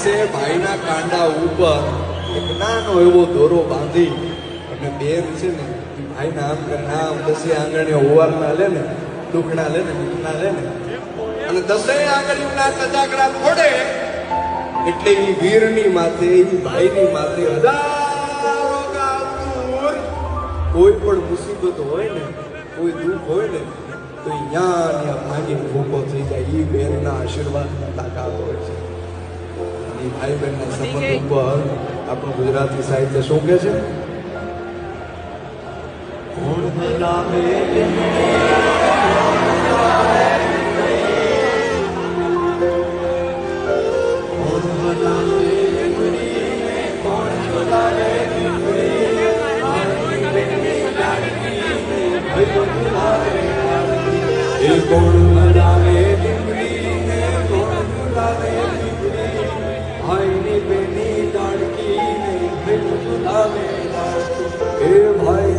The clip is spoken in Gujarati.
માણસે ભાઈના કાંડા ઉપર એક નાનો એવો દોરો બાંધી અને બેન છે ને ભાઈના આમ કરીને આમ 10 આંગળીઓ ઓવારના લે ને દુખણા લે ને દુખણા લે ને અને 10 આંગળીઓના કજાકડા ફોડે એટલે એ વીરની માથે એ ભાઈની માથે હજારો ગામ દૂર કોઈ પણ મુસીબત હોય ને કોઈ દુઃખ હોય ને તો અહીંયા ભાગીને ભૂકો થઈ જાય. એ બેનના આશીર્વાદ તાકાત હોય છે. એ ભાઈ બહેનના સંબંધ ઉપર આપણું ગુજરાતી સાહિત્ય શું કહે છે? કોણ મનાવે દીકરીને કોણ ભૂલાવે દીકરી ભાઈની બેની લાડકીને ભેટ ભૂલાવે લાડકી. એ ભાઈ